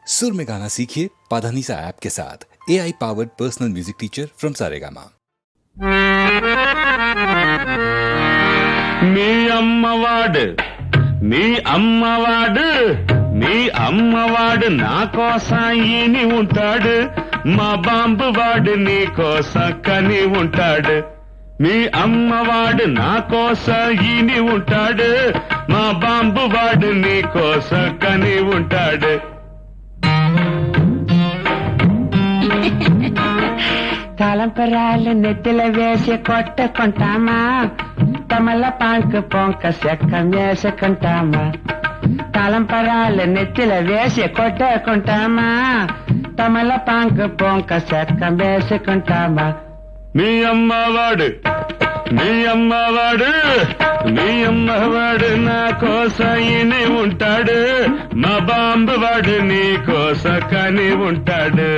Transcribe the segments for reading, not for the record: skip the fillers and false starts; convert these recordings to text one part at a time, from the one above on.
सुर में गाना सीखिए पाधानीसा ऐप के साथ। AI powered personal music teacher from Saregama. మీ అమ్మవాడు నా కోసం ఈని ఉంటాడు, మా బాంబు వాడు నీ కోసం కని ఉంటాడు. మీ అమ్మవాడు నా కోసం ఈని ఉంటాడు, మా బాంబు వాడు నీ కోసం కని ఉంటాడు. తలంపరాలు నెత్తిల వేసి కొట్టుకుంటామా, తమల పాంకు పొంక చెక్క వేసుకుంటామా. తలంపరాలు నెత్తిల వేసి కొట్టుకుంటామా, తమల పాంకు పొంక చెక్క వేసుకుంటామా. మీ అమ్మవాడు నా కోసం ఈని ఉంటాడు, మా బాంబు వాడు నీ కోసం కని ఉంటాడు.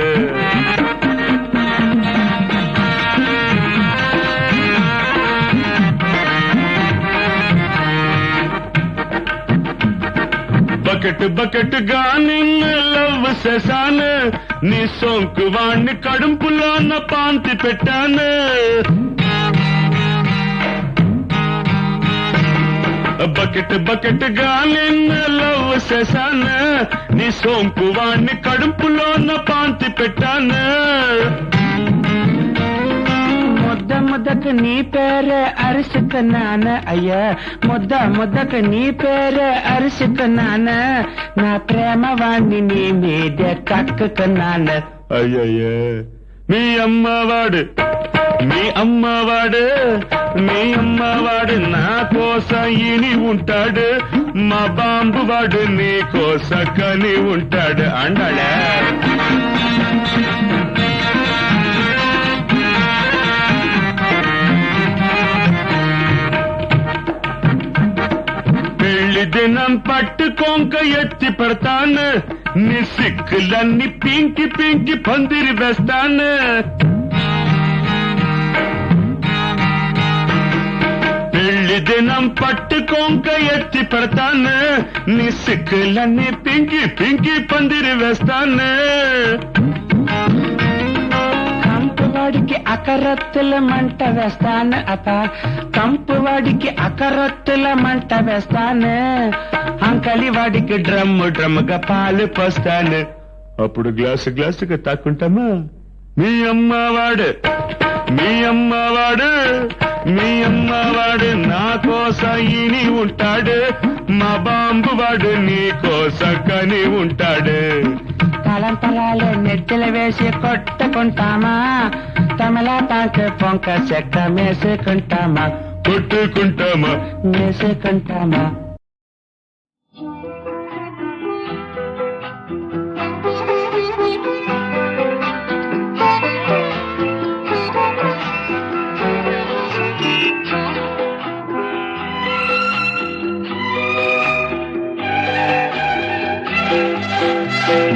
బకెట్ గా నిన్ను లవ్ చేశాను, నీ సోంకు వాణ్ణి కడుపులో పాంతి పెట్టాను. బకెట్ గా నిన్ను లవ్ చేశాను, నీ సోంకు వాణ్ణి కడుపులో పాంతి పెట్టాను. ముద్దకు నీ పేరే అరుసుకున్నాను అయ్యా, ముద్దకు నీ పేరే అరుసుకున్నాను. నా ప్రేమ వాణ్ణి నీ మీద కక్కుకున్నాను. అయ్యయ్యే మీ అమ్మవాడు నా కోసం ఈని ఉంటాడు, మా బాంబు వాడు నీ కోసం కని ఉంటాడు అండాడా. పెళ్లి దినం పట్టుకోంక ఎత్తి పెడతాను, నీ సిక్కులన్నీ పింకి పందిరి వేస్తాను. పెళ్లి దినం పట్టుకోంక ఎత్తి పెడతాను, నీ సిక్కులన్నీ పింకి పందిరి వేస్తాను. కంపువాడికి అకరత్తుల మంట వేస్తాను అప్ప, కంపువాడికి అకరత్తుల మంట వేస్తాను. అంకలి వాడికి డ్రమ్ముగా పాలు పోస్తాను. అప్పుడు గ్లాసుగా తాకుంటామా. మీ అమ్మవాడు నా కోసం ఈని ఉంటాడు, మా బాంబు వాడు నీ కోసం కని ఉంటాడు. తలంపరాలు నెత్తిల వేసి కొట్టుకుంటామా, తమలా పాకు పొంక చెక్క వేసుకుంటామా. వేసుకుంటామా.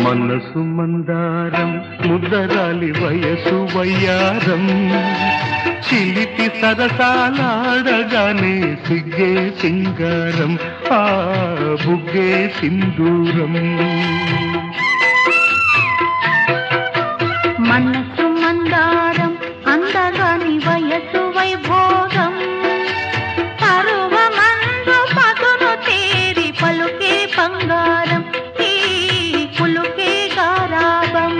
మనసు మందారం, ముద్దరాలి వయసు వయ్యారం, చిలిపి సరసాలాడగానే సిగ్గే సింగారం, ఆ బుగ్గే సింధూరం. మనసు మందారం, అందగాని వయసు వైభోగం, పరువమందు పదును తేరి పలుకే బంగారం, ఈ పులుకే గారాబం.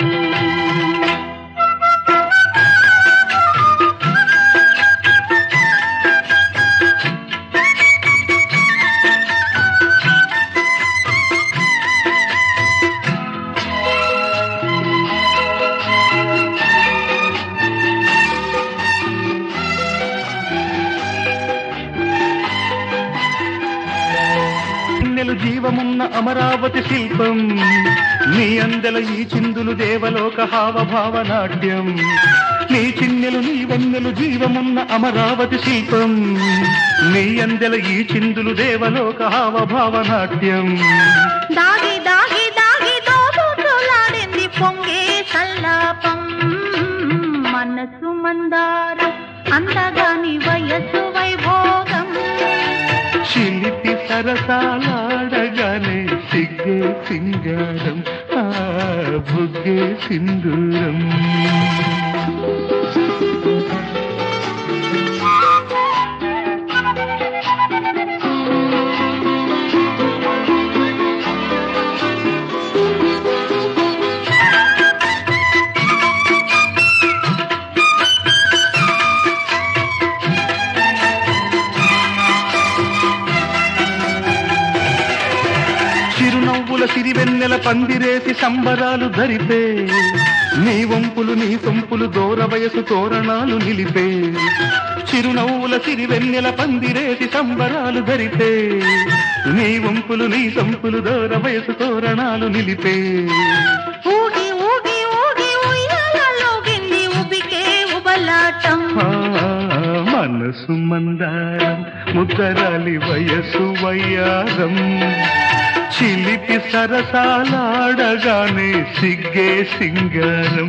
జీవమున్న అమరావతి శిల్పం, నీ అందెల ఈ చిందులు దేవలోక హావభావ నాట్యం. నీ చిన్నెలు నీ వన్నెలు జీవమున్న అమరావతి శిల్పం, నీ అందెల ఈ చిందులు దేవలోక హావభావ నాట్యం. దాగి దాగి దాగి దోబులాడింది పొంగే సల్లాపం. మనసు మందారం, అందగాని వయసు వైభోగం, చిలిపి సరసాలాడగానే సిగ్గే సింగారం, ఆ బుగ్గే సింధూరం. చిరునవ్వుల సిరివెన్నెల పందిరేసి సంబరాలు ధరిపే, నీ వంపులు నీ సొంపులు దూర వయసు తోరణాలు నిలిపే. చిరునవ్వుల సిరివెన్నెల పందిరేసి సంబరాలు ధరిపే, నీ వంపులు నీ సొంపులు దూర వయసు తోరణాలు నిలిపే. ఊగి ఊగి ఊగి ఉయ్యాలలోగింది ఉబికే ఉబలాటం. మనసు మందారం ముద్దరాలి వయసు వయ్యారం, చిలిపి సరసాలాడగానే సిగ్గే సింగారం,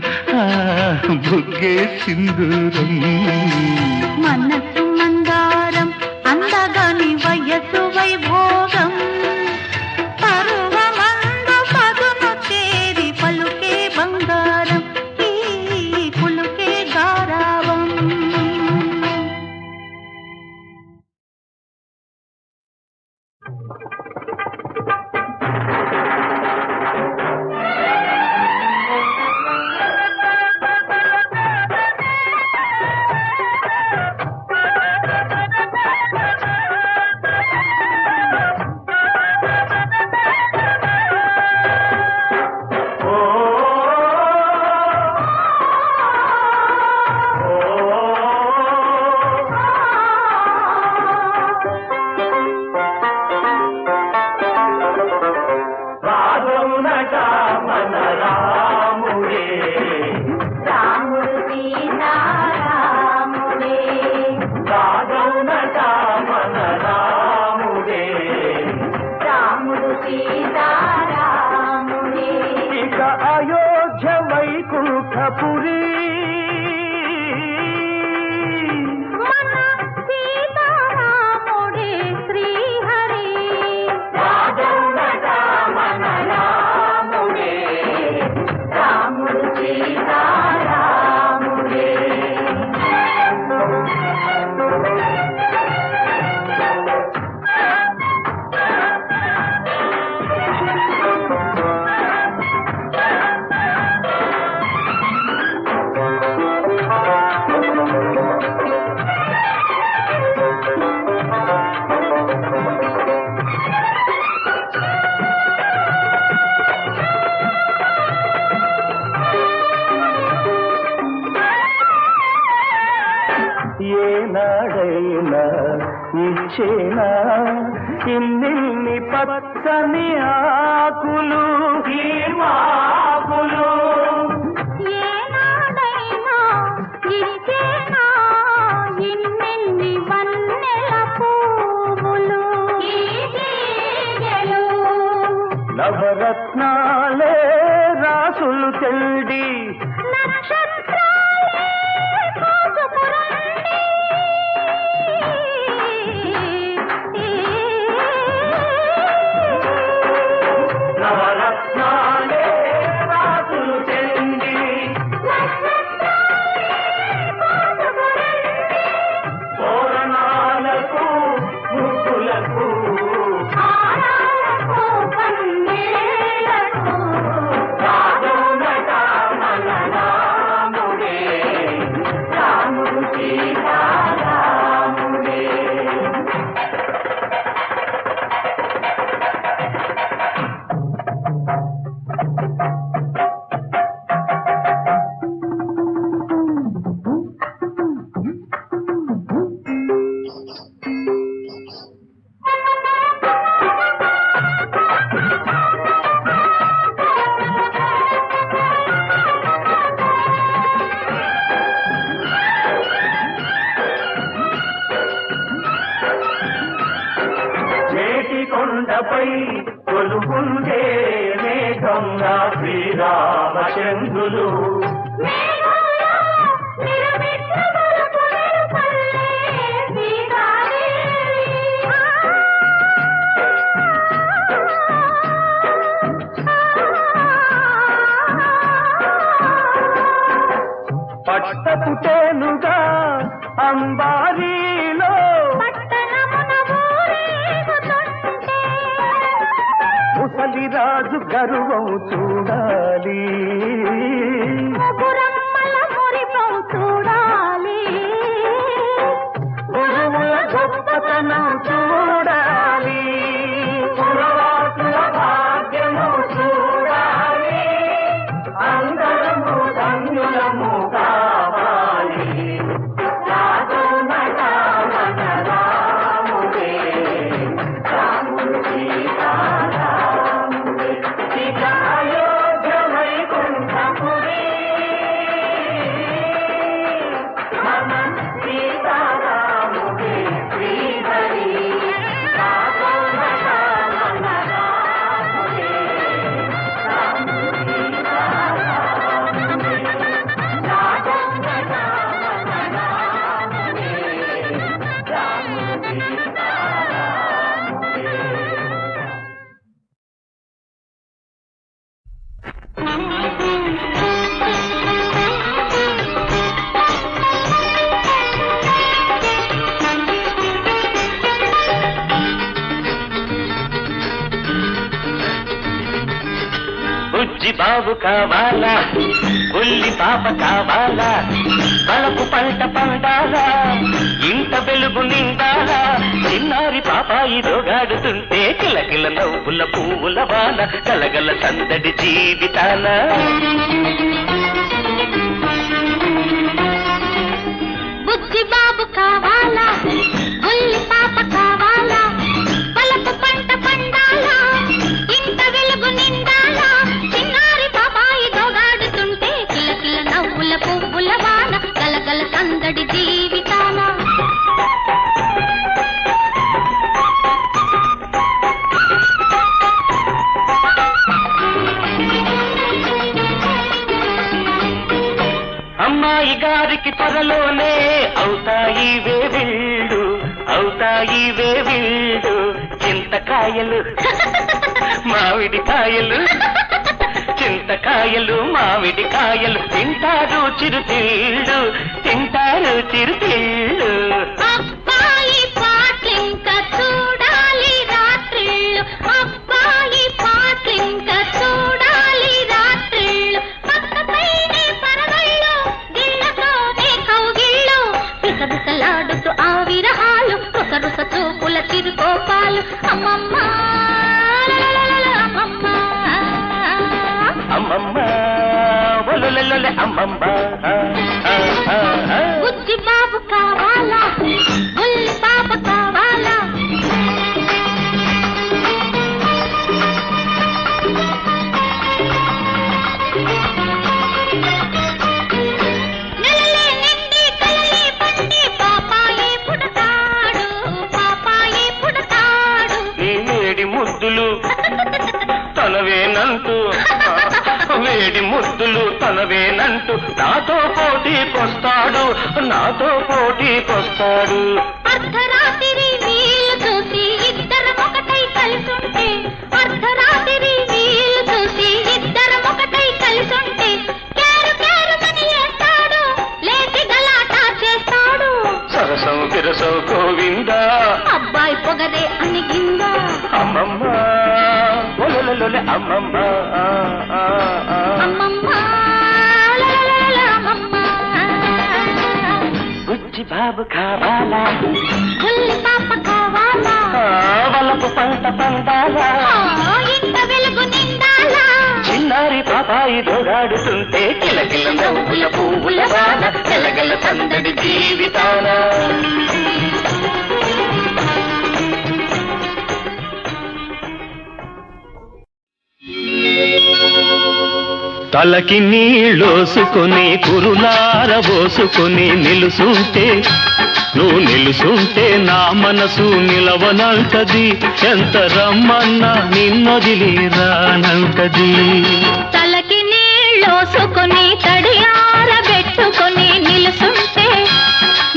బుగ్గే సింధూరం. మనసు మందారం అందగాని వయసు వైభోగం, పరువమందు పదును చేరి పలుకే బంగారం, ఈ పులుకే గారావం. అయోధ్య వైకుంఠపురి మన సీతారాముడే శ్రీహరి, మన రాముడే రాముడు సీతారాముడే. ఏనాడైనా ఇచ్చేనా ఇన్ని పచ్చని ఆకులు ఈ ఆకులు, ఏనాడైనా ఇచ్చేనా ఇన్నెన్ని వన్నెల పువ్వులు, ఈ తీగెలు నవరత్నాలే రాసులు తెల్డి నక్షత్రాలే కోసుకురండి. నవరత్నాలే రాసులు తెల్డి తోరణాలకు ముగ్గులకు ఆరాలకు పందిళ్ళకు రామునట మన రాముడే రాముడు సీతారాముడే. కొండపై కొలుగుండే మేఘంగా శ్రీరామచంద్రులు వలపుటేనుగా అంబారీలో పట్టణమున ఊరేగుతుంటే ముసలిరాజు గర్వం చూడాలి ముగురమ్మల మురిపం చూడాలి గురువుల గొప్పతనం చూడాలి పురవాసుల భాగ్యము చూడాలి అందరము ధన్యులము కావాలి రాజు నటమన రాముడే రాముడు సీతారాముడే ఇక అయోధ్య వైకుంఠపురి మన సీతారాముడే శ్రీహరి రాజు నటమన రాముడే రాముడు సీతారాముడే రాజు నటమన రాముడే రాముడు సీతారాముడే బుజ్జి బాబు కావాలా బుల్లి పాప కావాలా బలపు పంట పండాలా ఇంత వెలుగు నిండాలా చిన్నారి పాపాయి దోగాడుతుంటే కిలకిల నవ్వుల పువ్వుల వాన కలగల సందడి జీవితాల బుజ్జి బాబు కావాలా బుల్లి పాప కావాలా పలపు పంట పండాలా ఇంత వెలుగు నిండాలా చిన్నారి బాబాయి దోగాడుతుంటే కిలకిల నవ్వుల పువ్వుల వాన కలకల సందడి జీవితాల అమ్మాయి గారికి త్వరలోనే అవుతాయి వేవిళ్ళు చింతకాయలు మామిడి కాయలు చింతకాయలు మామిడి కాయలు తింటారు చిరుతిళ్ళు అబ్బాయి పాటలింక చూడాలి రాత్రిళ్ళు అబ్బాయి పాటలింక చూడాలి రాత్రిళ్ళు పక్కపైనే పరవళ్ళు గిళ్ళతోనే కౌగిళ్ళు పిసపిసలాడుతూ ఆ విరహాలు రుసరుస చూపుల చిరుకోపాలు అమ్మమ్మ అమ్మమ్మ అమ్మమ్మ ఒలొలొలొలె అమ్మమ్మ బుజ్జి బాబు కావాలా బుల్లి పాప కావాలా నెలలే నిండి కలలే పండి పాపాయి పుడతాడు నీ వేడి ముద్దులు తనవేనంటూ వేడి ముద్దులు తనవేనంటూ నాతో పోటీకొస్తాడు అర్ధరాత్రి వీలు చూసి ఇద్దరం ఒకటై కలిసుంటే అర్ధరాత్రి వీలు చూసి ఇద్దరం ఒకటై కలిసుంటే కేరు కేరుమని వేస్తాడు లేచి గలాటా చేస్తాడు సరసం విరసం గోవిందా అబ్బాయి పొగరే అణిగిందా అమ్మమ్మ ఒలొలొలొలె అమ్మమ్మ అమ్మమ్మ లలలల అమ్మమ్మ బుజ్జి బాబు కావాలా బుల్లి పాప కావాలా వలపు పంట పండాలా ఇంత వెలుగు నిండాలా చిన్నారి పాపాయి దోగాడుతుంటే కిలకిల నవ్వుల పువ్వుల వాన కలగల సందడి జీవితాన తలకి నీళ్ళోసుకొని కురులారబోసుకొని నువ్వు నిలుసుంటే నా మనసు నిలవనంటది ఎంత రమ్మన్నా నిన్నొదిలి రానంటది తలకి నీళ్ళోసుకొని తడియారబెట్టుకొని నిలుసుంటే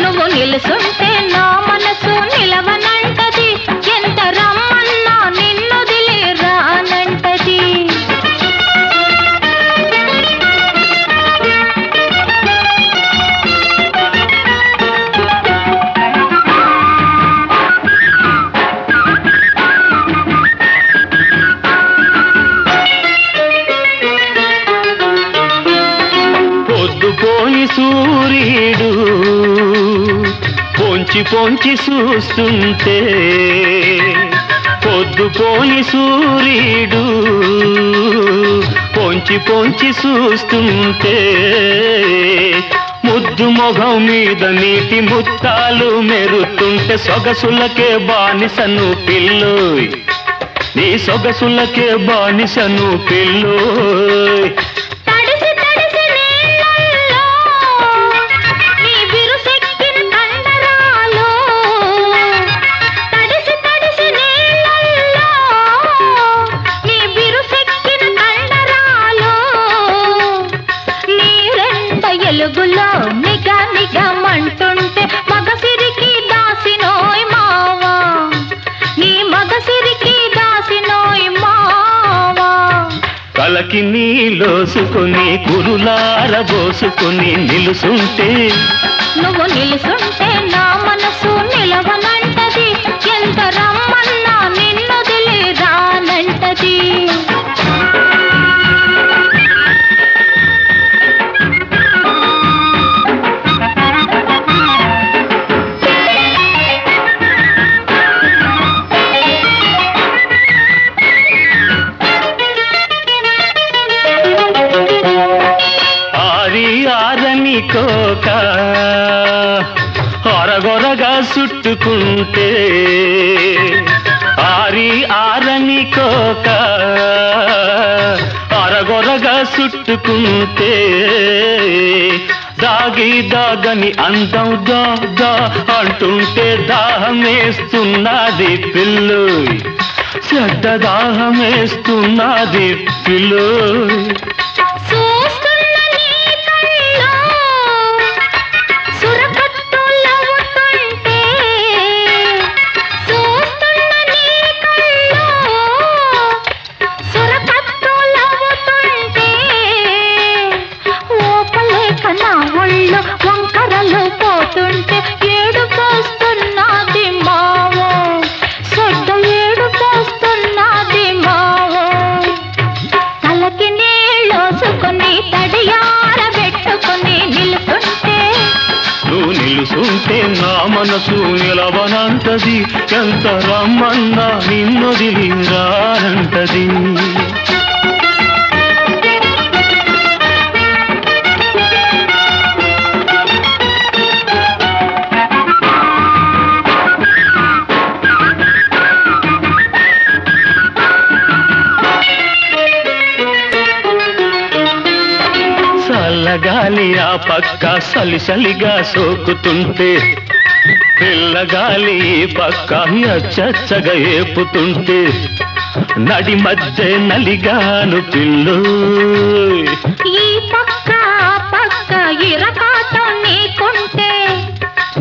నువ్వు నిలుసుంటే నా మనసు నిలవనంటది ఎంత రమ్మన్నా నిన్నొదిలి రానంటది పొంచి పొంచి చూస్తుంటే పొద్దుపోని సూర్యుడు పొంచి పొంచి చూస్తుంటే ముద్దు మొగం మీద నీటి ముత్తాలు మెరుతుంటే సొగసులకే బానిసను పిల్లోయ్ నీ సొగసులకే బానిసను పిల్లోయ్ తడిసి తడిసి నీళ్ళల్లో నీ బిరుసెక్కిన కండరాలు తడిసి తడిసి నీళ్ళల్లో నీ బిరుసెక్కిన కండరాలు నీ రెండ ఎలుగులో నిగ నిగమంటుంటే మగసిరికి దాసినోయ్ మావా నీ మగసిరికి దాసినోయ్ మావా తలకి నీలోసుకుని కురులారబోసుకుని నిలుసుంటే నువ్వు నిలుసుంటే నా మనసు నిలవనంటది ఎంత రమ్మన్నా నిన్నొదిలి రానంటది ఆరి ఆరని కోక అరగొరగా చుట్టుకుంటే ఆరి ఆరని కోక అరగొరగా చుట్టుకుంటే దాగి దాగని అందం దా దా అంటుంటే దాహమేస్తున్నది పిల్లోయ్ చెడ్డ దాహమేస్తున్నది పిల్లోయ్ చూస్తున్న నీ కళ్ళు సురకత్తులవుతుంటే చూస్తున్న నీ కళ్ళు సురకత్తులవుతుంటే ఓపలేక నా ఒళ్ళు వంకరలు పోతుంటే ఏడుపోస్తున్నది మావో చెడ్డ ఏడుపోస్తున్నది మావో తలకి నీళ్ళోసుకొని తడియారబెట్టుకొని నిలుస్తుంటే నువ్వు నిలుసుంటే నా మనసు నిలవనంటది ఎంత రమ్మన్నా నిన్నొదిలి రానంటది చల్లగాలి ఆ పక్క సలిసలిగా సోకుతుంటే పిల్లగాలి ఈ పక్క అచ్చచ్చగా ఏపుతుంటే నడి మధ్య నలిగాను పిల్లు ఈ పక్క ఆ పక్క ఇరకాటం నీకుంటే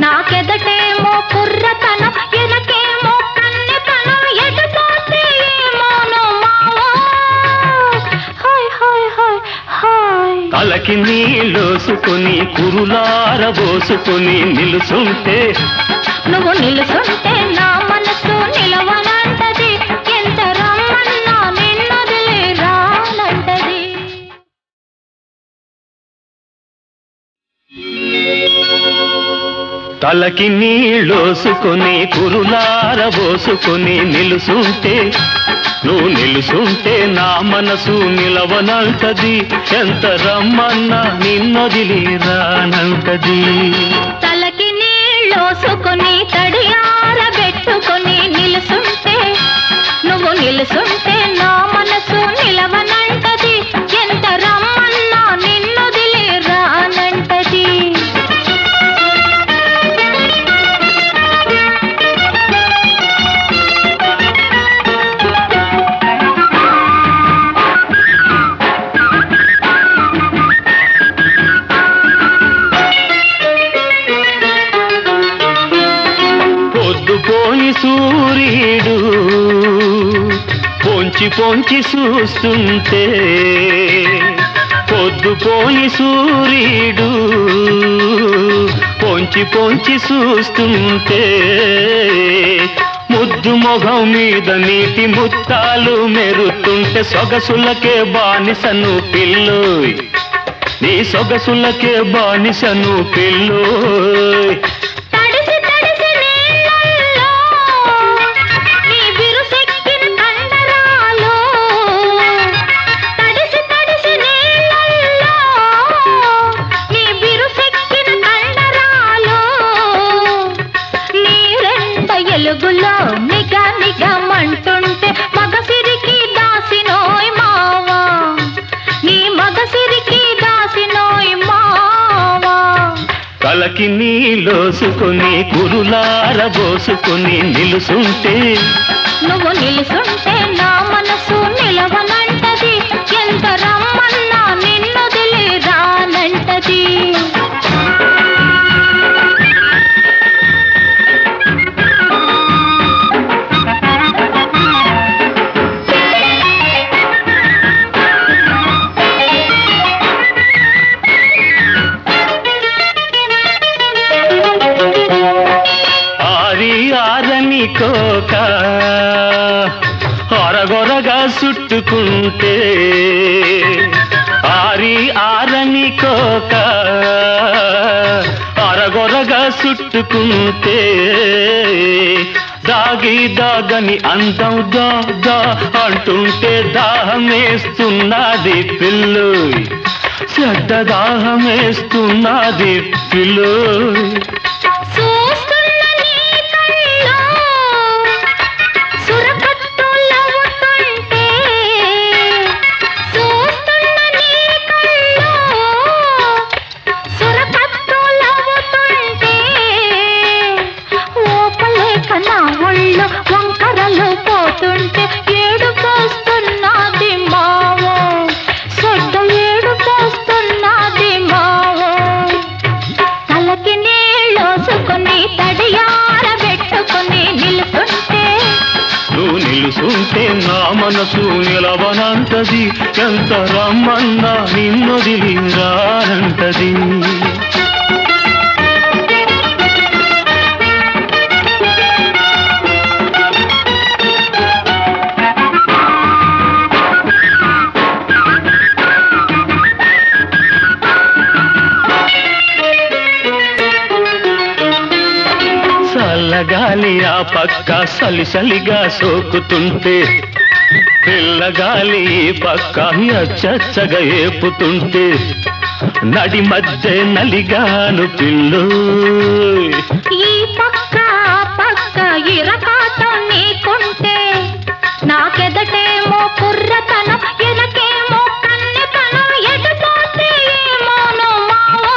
నాకెదటేమో కుర్రతనం ఎనకేమో కన్నెతనం ఎటుపోతే ఏమోను మావో హాయ్ హాయ్ హాయ్ హాయ్ తలకి నీళ్ళోసుకుని కురులారబోసుకుని నిలుసుంటే నువ్వు నిలుసుంటే నా మనసు నిలవనంటది ఎంత రమ్మన్నా నిన్నొదిలి రానంటది తలకి నీళ్ళోసుకుని కురులారబోసుకుని నిలుసుంటే నువ్వు నిలుసుంటే నా మనసు నిలవనంటది ఎంత రమ్మన్నా నిన్నొదిలి రానంటది తలకి నీళ్ళోసుకొని తడియారబెట్టుకొని నిలుసుంటే నువ్వు నిలుసుంటే నా మనసు నిలవనంటది ఎంత రమ్మన్నా నిన్నొదిలి రానంటది పొద్దుపోని సూర్యుడు పొంచి పొంచి చూస్తుంటే పొద్దుపోని సూర్యుడు పొంచి పొంచి చూస్తుంటే ముద్దు మొగం మీద నీటి ముత్తాలు మెరుతుంటే సొగసులకే బానిసను పిల్లోయ్ నీ సొగసులకే బానిసను పిల్లోయ్ తడిసి తడిసి తలకి నీలోసుకొని కురులార బోసుకొని నిలుసుంటే నువ్వు నిలుసుంటే నా మనసు నిలవనంటది ఎంత రమ్మన్నా నిన్నొదిలి రానంటది కోక అరగొరగా చుట్టుకుంటే ఆరని కోక అరగొరగా చుట్టుకుంటే దాగని అందం దా అంటుంటే దాహమేస్తున్నది పిల్లు చెడ్డ దాహమేస్తున్నది పిల్లు వంకరలు పోతుంటే ఏడు పోస్తున్నది మావో చెడ్డ ఏడు పోస్తున్నది మావో తలకి నీళ్ళోసుకొని తడియార పెట్టుకొని నిలుసుంటే నువ్వు నిలుసుంటే నా మనసు నిలవనంటది ఎంత రమ్మన్నా నిన్నొదిలి రానంటది చల్లగాలి ఆ పక్క సలిసలిగా సోకుతుంటే పిల్లగాలి ఈ పక్క అచ్చచ్చగా ఏపుతుంటే నడి మధ్య నలిగాను పిల్లు ఈ పక్క పక్క ఇరకాటం నీకుంటే నాకెదటేమో కుర్రతనం ఎనకేమో కన్నెతనం ఎటుపోతే ఏమోను మావో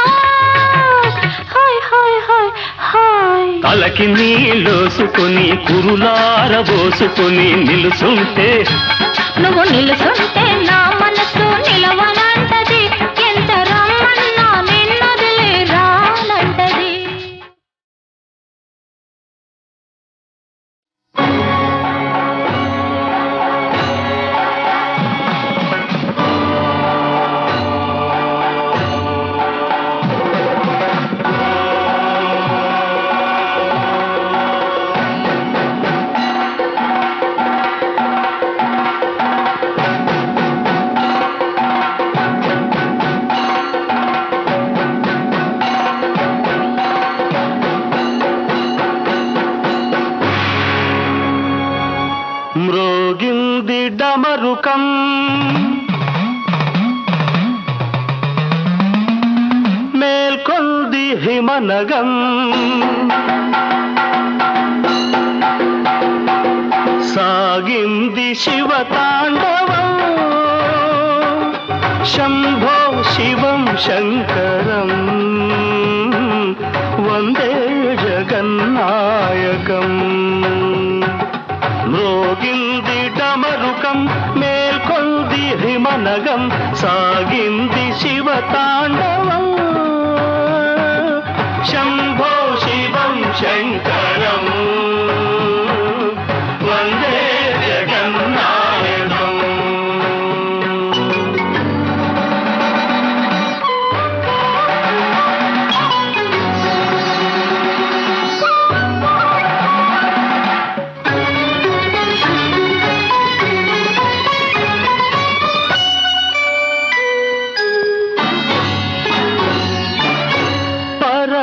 హాయ్ హాయ్ హాయ్ హాయ్ తలకి నీలోసుకొని కురులార బోసుకొని నిలుసుంటే నువ్వు నిలుసుంటే నా మనసు నిలవనంటది ఎంత రమ్మన్నా నిన్నొదిలి రానంటది మ్రోగింది డమరుకం మేల్కొంది హిమనగం సాగింది శివతాండవం శంభో శివం శంకరం వందే జగన్నాయకం మ్రోగింది డమరుకం మేల్కొంది హిమనగం సాగింది శివతాండవం శంభో శివం శంకరం వందే జగన్నాయకం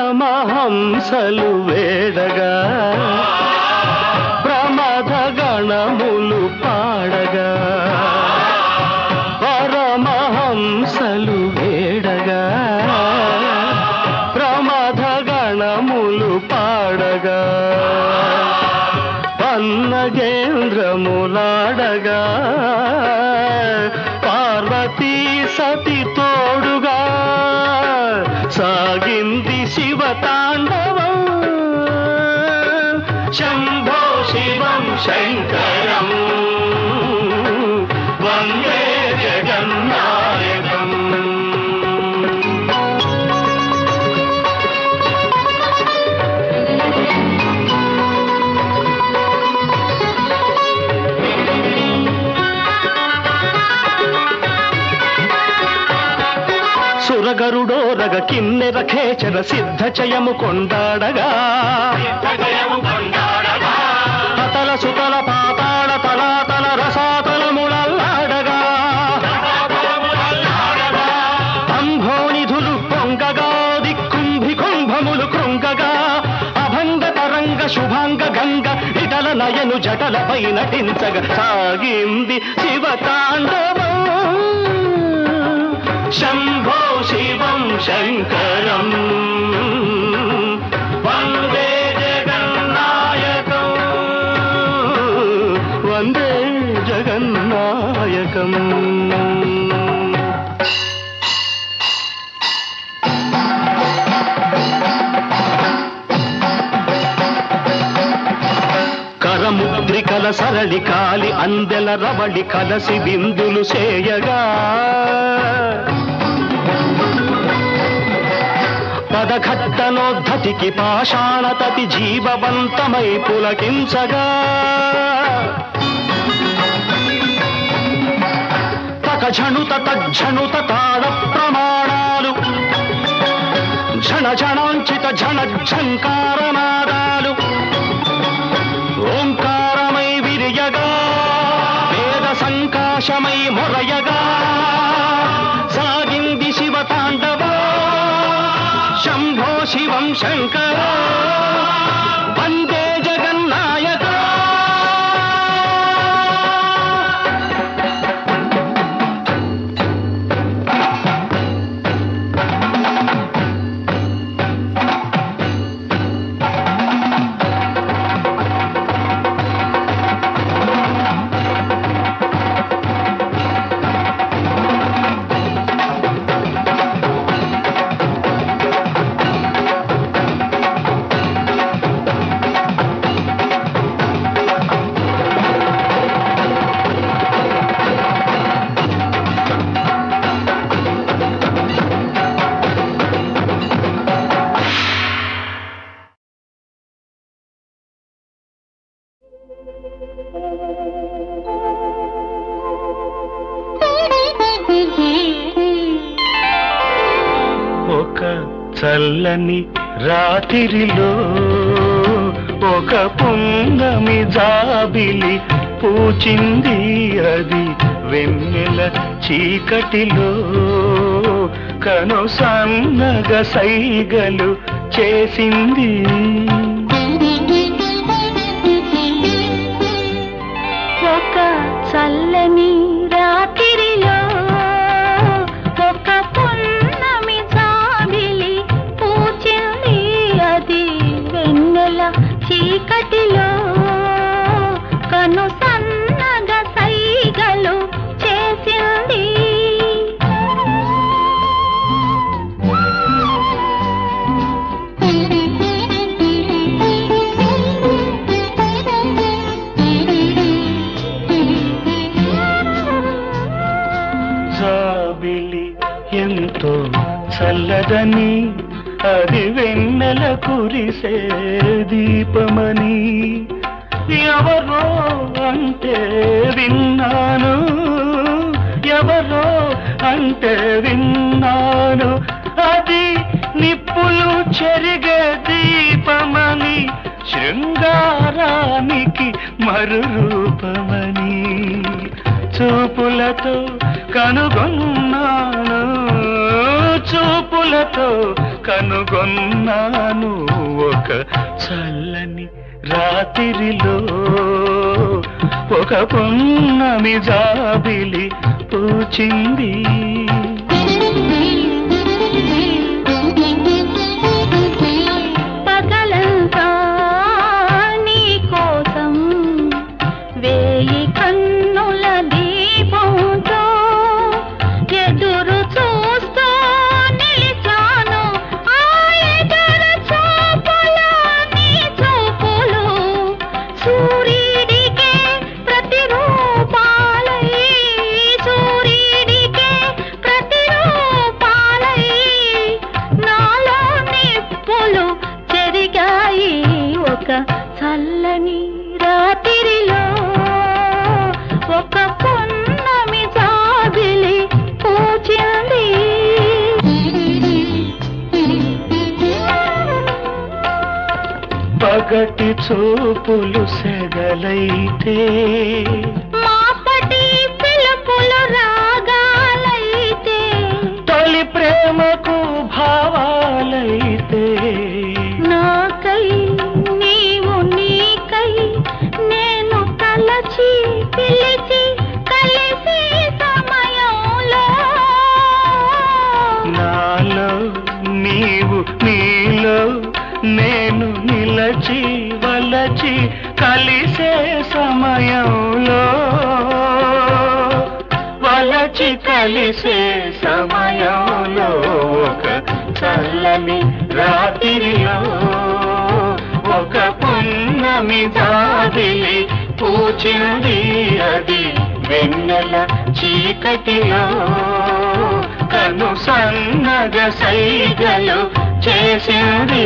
పరమహంసలు వేడగా ప్రమథ గణములు పాడగా పరమహంసలు వేడగా ప్రమథ గణములు పాడగా పన్నగేంద్రములాడగా పార్వతీ సతి తోడుగా సాగింది శివ తాండవం శంభో శివం శంకరం వందే జగన్నాయకం. సురగరుడోరగ కిన్నెర ఖేచర సిద్ధ చయము కొండాడగా అతల సుతల పాతాళ తలాతల రసాతలములల్లాడగా అంభోనిధులు పొంగగా దిక్కుంభి కుంభములు కృంగగా అభంగ తరంగ శుభాంగ గంగ ఇటల నయను జటల పైన టించగ సాగింది శివతాండవం శంభో శివం శంకరం వందే జగన్నాయకం వందే జగన్నాయకం. కరముద్రికల సరళి కాలి అందెల రవళి కలసి బిందులు చేయగా పదఘట్టనోద్ధతికి పాషాణతతి జీవవంతమై పులకించగా తకఝణుత తజ్ఝణుత తాళ ప్రమాణాలు ఝణ ఝణాంచిత ఝణ ఝంకారనాదాలు ఓంకారమై విరియగా వేద సంకాశమై మొరయగా సాగింది శివతాండవా శంభో శివం శంకర వందే జగన్నాయక. ఒక చల్లని రాత్రిలో ఒక పున్నమి జాబిలి పూచింది అది వెన్నెల చీకటిలో కను సన్నగ సైగలు చేసింది. ఒక చల్లని రాత్రిలో ఒక పున్నమి జాబిలి పూచింది అది వెన్నెల చీకటిలో కను సన్నగ సైగలు చేసింది. జాబిలి ఎంతో చల్లదని అది వెన్నెల కురిసే దీపమని ఎవరో అంటే విన్నాను, ఎవరో అంటే విన్నాను, అది నిప్పులు చెరిగే దీపమని శృంగారానికి మరురూపమని చూపులతో కనుగొన్నాను, చూపులతో కనుగొన్నాను ఒక చల్లని రాత్రిలో ఒక పున్నమి జాబిలి పూచింది. పగలంతా నీ కోసం వేయి కన్నుల దీపంతో ఎదురు చూస్తూ నిలిచాను, ఆ ఎదురు పగటి చూపులు సెగలైతే మాపటి పిలుపులు రాగాలైతే తొలి ప్రేమకు భావాలైతే నాకై నీవు నీకై నేను తలచి పిలిచి కలిసి సమయంలో నాలో నీవు నీలో నేను నిలచి వలచి కలిసే సమయంలో వలచి కలిసే సమయంలో ఒక చల్లని రాత్రిలో ఒక పున్నమి జాబిలి పూచింది అది వెన్నెల చీకటిలో కను సన్నగ సైగలు చేసింది.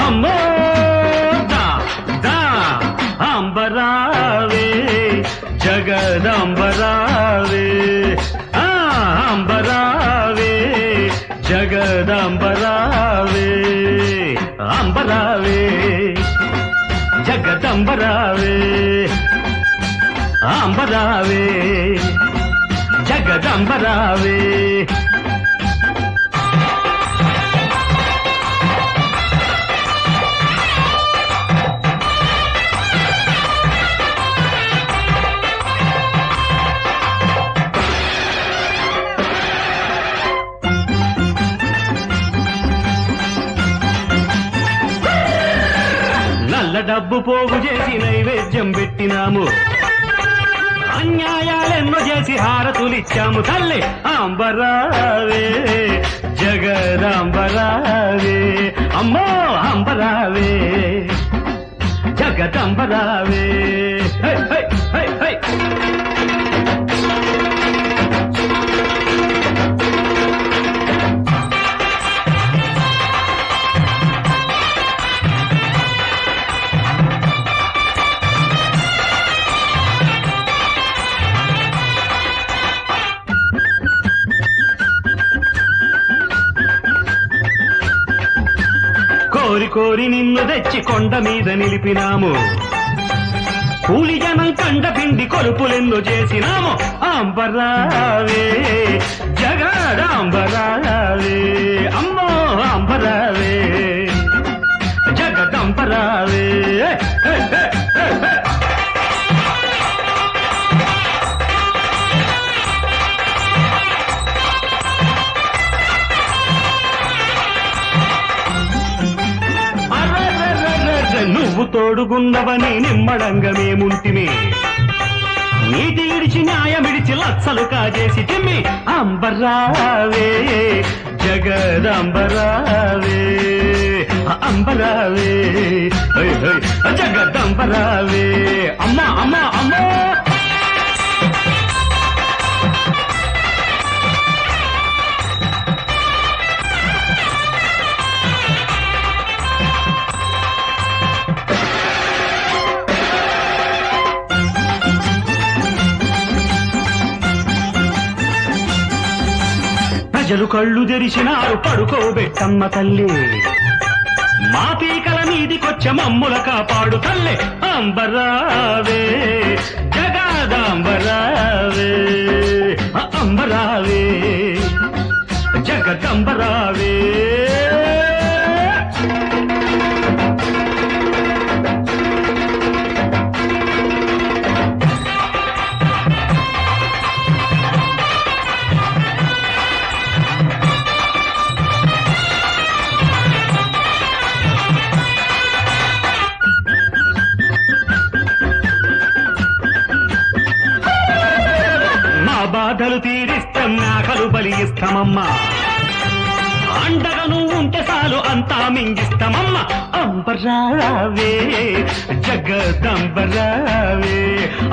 అమ్మో దా దా అంబరావే జగదంబరావే అంబరావే జగదంబరావే అంబరావే జగదంబరావే అంబరావే జగదంబరావే నల్ల డబ్బు పోగు చేసి నైవేద్యం పెట్టినాము, అన్యాయాలెన్నో చేసి హారతులిచ్చాము. తల్లి అంబరావే జగదంబరావే అమ్మో అంబరావే జగదంబరావే హై హై హై హై. కోరి కోరి నిన్ను తెచ్చి కొండ మీద నిలిపినాము, కూలి జనం కండ పిండి కొలుపులెన్నో చేసినాము. అంబరావే జగదంబరావే అమ్మో అంబరావే జగదంబరావే హే, హే, హే, హే. నువ్వు తోడుగున్నవని నిమ్మడంగా మేముంటిమి, నీటి ఇడిచి న్యాయమిడిచి లచ్చలు కాజేసి తిమ్మి. అంబరావే జగదంబరావే అంబరావే హై హై జగదంబరావే అమ్మా అమ్మా అమ్మా. ప్రజలు కళ్ళు తెరిచినారు పడుకోబెట్టమ్మ తల్లి, మా పీకల మీదికొచ్చే మమ్ముల కాపాడు తల్లి. అంబరావే జగదంబరావే అంబరావే జగదంబరావే. బాధలు తీరిస్తా మేకలు బలి ఇస్తామమ్మా అండగా నువ్వు ఉంటే చాలు అంతా మింగిస్తామమ్మ అంబరావే జగదంబరావే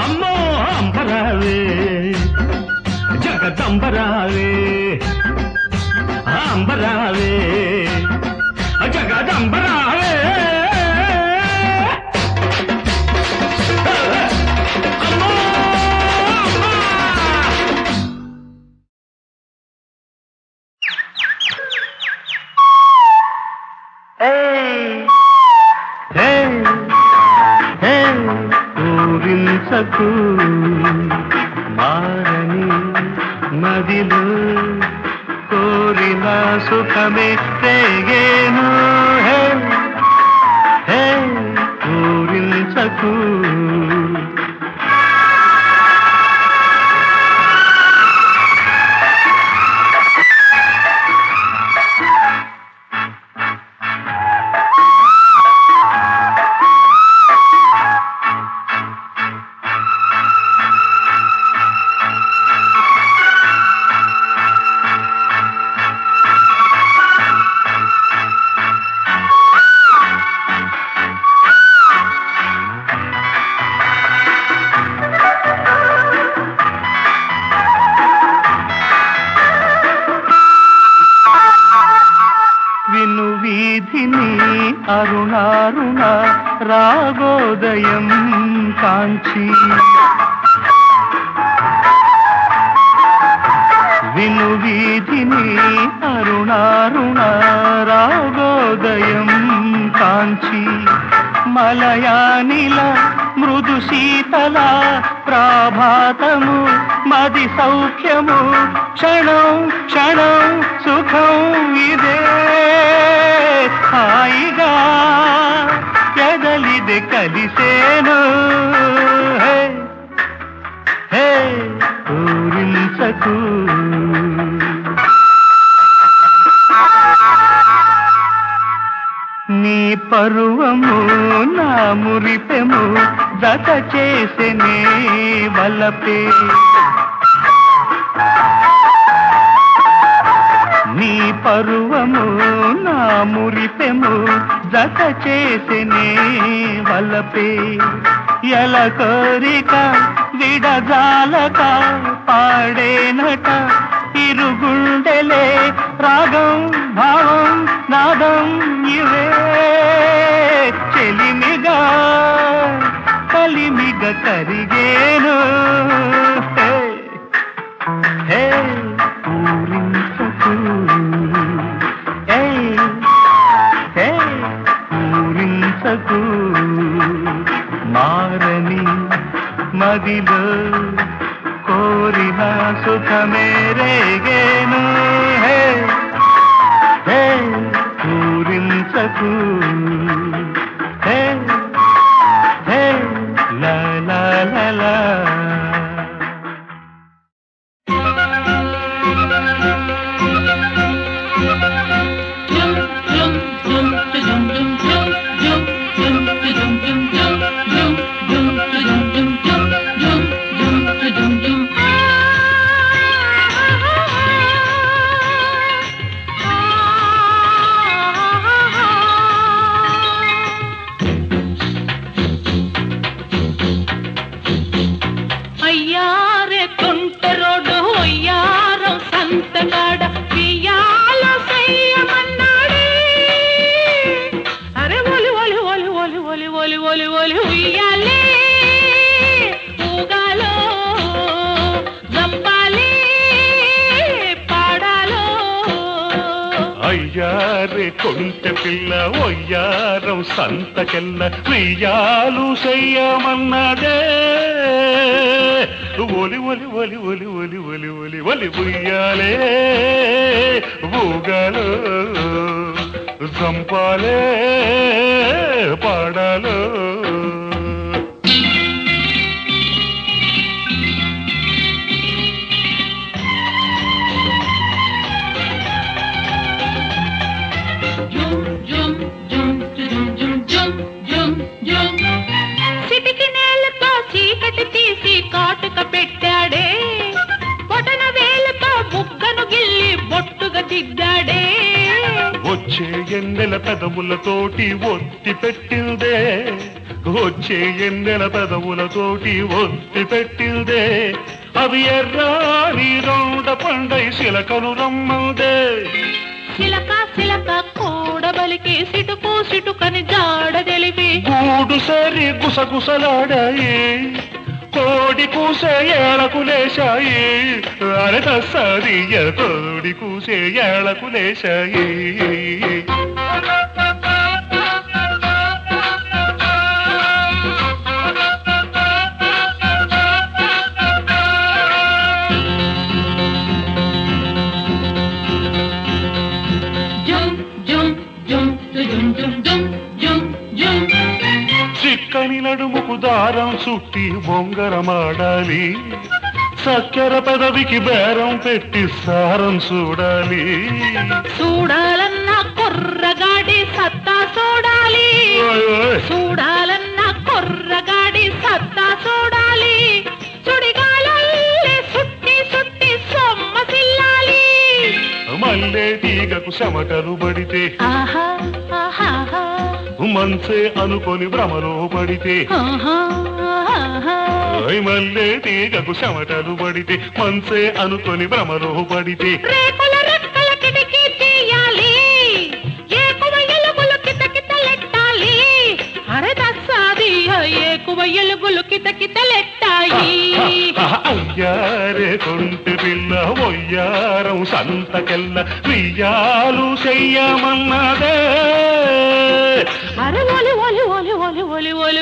అమ్మో అంబరావే జగదంబరావే అంబరావే జగదంబరావే అమ్మో ఊరించకు మారని మదిలో కోరిన సుఖమే రేగేను ఊరించకు విను వీధిని అరుణారుణ రాగోదయం కాంచి విను వీధిని అరుణారుణ రాగోదయం కాంచి మలయానిల మృదు శీతల ప్రాభాతము మది సౌఖ్యము క్షణం క్షణం సుఖం ఇదే హాయిగా ఎదలిది కలిసేను హే ఊరించకు నీ పరువము నా మురిపెము జత చేసెనే వలపే నీ పరువము నా మురిపెము జత చేసెనే వలపే ఎల కోరిక విడజాలక పాడేనట ఇరుగుండెలే రాగం భావం నాదం ఇవే చెలిమిగా కలిమిగ కరిగేను హే ఊరించకు హే ఊరించకు మారని మదిలో కోరిన సుఖమే రేగేను హే హే ఊరించకు హే హే లా లా లా లా అయ్యారే తుంటరోడు అయ్యారం సంతగాడ పియాల సయ్యమన్నాడే అరే ఒలి ఒలి ఒలి ఒలి ఒలి ఒలి ఒలి ఒలి ఉయ్యాలే ఊగాలో జంపాలే పాడాలో అయ్యారే కొంటె పిల్ల ఒయ్యారం సంతకెల్ల వెయ్యాలు చెయ్యమన్నదే ఒలి ఒలి ఒలి ఒలి ఒలి ఒలి ఒలి ఒలి ఉయ్యాలే ఊగాలో జంపాలే పాడాలో సిటికి నేలతో చీకటి తీసి కాటుక పెట్టాడే పొటన వేలతో వచ్చే ఎన్నెల పెదవులతోటి ఒత్తి పెట్టిందే వచ్చే ఎన్నెల పెదవులతోటి ఒత్తి పెట్టిందే అవి ఎర్రాని రౌండ పండై శిలకను రమ్మందే చిలక చిలక కూడబలికి సిటుకు సిటుకని జాడ తెలిపి గూడు సరి గుసగుసలాడాయి కోడి కూసే ఏళకు లేశాయి అరే తస్సదియ కోడి కూసే ఏళకు లేశాయి జుమ్ జుమ్ జుమ్ జుమ్ జుమ్ జుమ్ జుమ్ జుమ్ చిక్కని నడుముకు దారం చుట్టి బొంగరమాడాలి చక్కెర పెదవికి బేరం పెట్టి సారం చూడాలి చూడాలన్న కుర్రగాడి సత్తా చూడాలి ఓయ్ ఓయ్. చూడాలన్న కుర్రగాడి సత్తా చూడాలి సుడిగాలల్లే సుట్టి సుట్టి సొమ్మసిల్లాలి మల్లె తీగకు చెమటలు పడితే ఆహా ఆహా మంచే అనుకొని భ్రమలో పడితే ఆహా ఆహా ఓయ్ మల్లె తీగకు చెమటలు పడితే మంచే అనుకొని భ్రమలో పడితే రేకుల రెక్కల కిటికీ తీయాలి ఏకువ ఎలుగులు కితకితలెట్టాలి అరే దస్సాది ఏకువ ఎలుగులు కితకితలెట్టాయి అయ్యారే కొంటి పిల్ల ఒయ్యారం సంతకెల్ల వియ్యాలు చెయ్యమన్నదే అరే ఒలి ఒలి ఒలి ఒలి ఒలి ఒలి